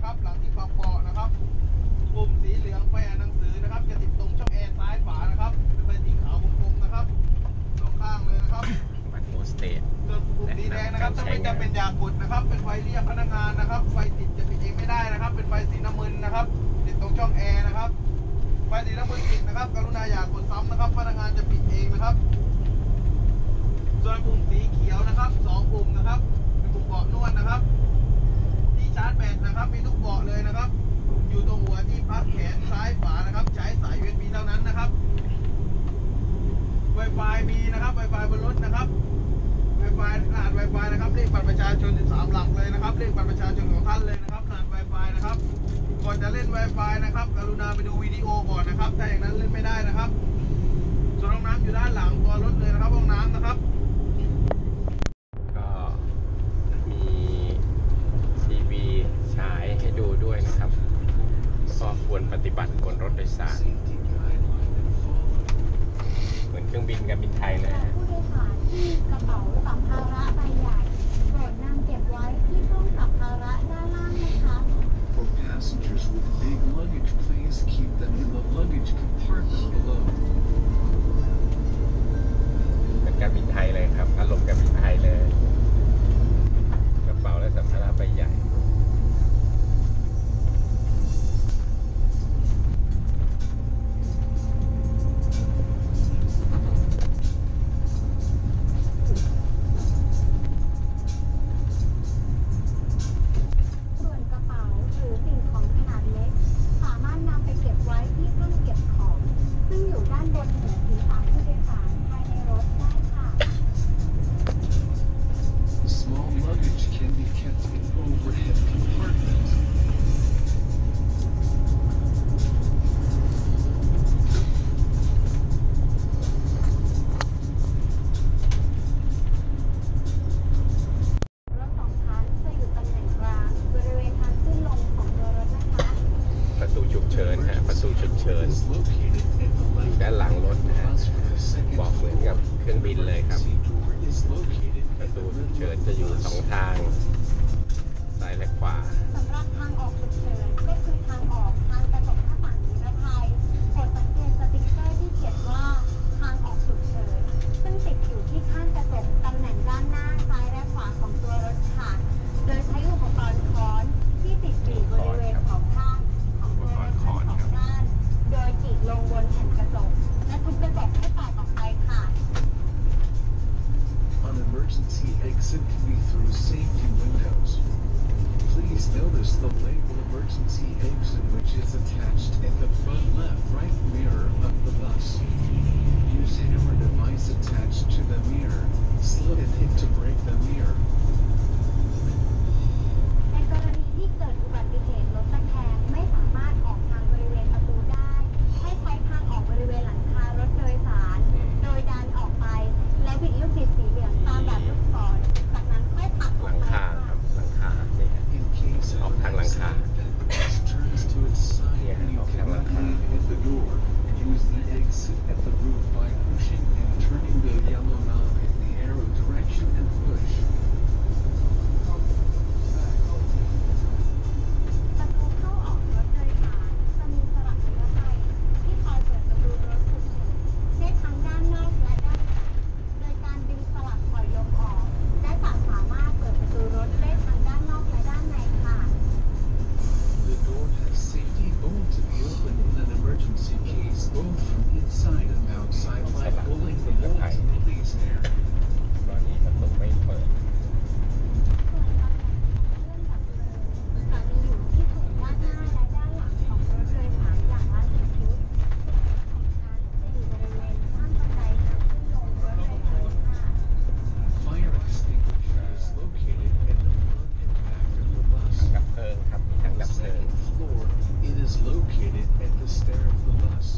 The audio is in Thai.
นะครับหลังที่ปรับเบาะนะครับปุ่มสีเหลืองไฟอ่านหนังสือนะครับจะติดตรงช่องแอร์ซ้ายฝานะครับเป็นไฟสีขาววงกลมนะครับสองข้างเลยนะครับบัตรโฮสเตสส่วนปุ่มสีแดงนะครับจะไม่จำเป็นยากดนะครับเป็นไฟเรียกพนักงานนะครับไฟติดจะปิดเองไม่ได้นะครับเป็นไฟสีน้ำมึนนะครับติดตรงช่องแอร์นะครับไฟสีน้ำมึนติดนะครับกรุณาอย่ากดซ้ำนะครับพนักงานจะปิดเองนะครับส่วนปุ่มสีเขียวนะครับ2ปุ่มนะครับเป็นปุ่มเบาะนวดนะครับที่ชาร์จแบตนะครับมีทุกเบาะเลยนะครับอยู่ตรงหัวที่พักแขนซ้ายฝานะครับใช้สาย USB เท่านั้นนะครับ Wi-Fi มีนะครับ Wi-Fi บนรถนะครับ Wi-Fi รหัส Wi-Fi นะครับเลขบัตรประชาชน13หลักเลยนะครับเลขบัตรประชาชนของท่านเลยนะครับรหัส Wi-Fi นะครับก่อนจะเล่น Wi-Fi นะครับกรุณาไปดูวิดีโอก่อนนะครับถ้าอย่างนั้นเล่นไม่ได้นะครับส่วนห้องน้ำอยู่ด้านหลังตัวรถเลยนะครับห้องน้ำนะครับก็มีทีวีฉายให้ดูด้วยนะครับก็ควรปฏิบัติบนรถโดยสารเหมือนเครื่องบินการบินไทยเลยฮะผู้โดยสารที่กระเป๋าสัมภาระใบใหญ่โปรดนำเก็บไว้ที่ช่องสัมภาระด้านล่างนะคะ For passengers with big luggage, please keep them in the luggage compartment below. เหมือนการบินไทยเลยครับอารมณ์การบินไทยเลยกระเป๋าและสัมภาระใบใหญ่ด้านหลังรถนะฮะบอกเหมือนกับเครื่องบินเลยครับประตูฉุกเฉินจะอยู่2ทางซ้ายและขวาสำหรับทางออกฉุกเฉินก็คือทางออกทางกระจกหน้าต่างนิรภัยโปรดสังเกตสติ๊กเกอร์ที่เขียนว่าทางออกฉุกเฉินซึ่งติดอยู่ที่ข้างกระจกตำแหน่งด้านหน้าซ้ายและขวาของตัวรถค่ะโดยใช้อุปกรณ์ค้อนที่ติดบีบบริเวณของข้างของตัวรถทั้ง2ด้านโดยกรีดลงบนแผ่นกระจกและทุบกระจกให้แตกออกไปค่ะ An emergency exit can be through safety windows. Please notice the label emergency exit which is attached in the front left right mirror of the bus. Use hammer device attached to the mirror. Slip and hit to break the mirror. ในกรณีที่เกิดอุบัติเหตุรถตะแคงไม่สามารถออกทางบริเวณประตูได้ให้ใช้ทางออกบริเวณหลังคารถโดยสารโดยดันออกไปและบิดลูกบิดสีเหลืองตามแบบลูกศรจากนั้นค่อยผลักออกไปหลังคาครับหลังคาเนี่ยออกทางหลังคาเนี่ยออกทางหลังคา Use the exit at the roof by pushing and turning the yellow knob in the arrow direction and push. ประตูเข้าออกรถโดยสารจะมีสลักนิรภัยที่คอยเปิดประตูรถฉุกเฉินได้ทั้งด้านนอกและด้านในโดยการดึงสลักปล่อยลมออกและจะสามารถเปิดประตูรถได้ทั้งด้านนอกและด้านในค่ะ The door has safety bone to be opened in an emergency case both from inside and outside by pulling the bolt to release air. ตอนนี้ประตูไม่เปิดส่วนตำแหน่งของเครื่องดับเพลิงจะมีอยู่ที่ถุงด้านหน้าและด้านหลังของรถโดยสารอย่างละ1ชุดส่วนทั้งสองชั้นจะอยู่บริเวณข้างบันไดทางขึ้นลงรถโดยสารค่ะ Fire extinguisher is located at the front and back of the bus. ดับเพลิงครับมีทางดับเพลิง Second floor, it is located at the stair of the bus.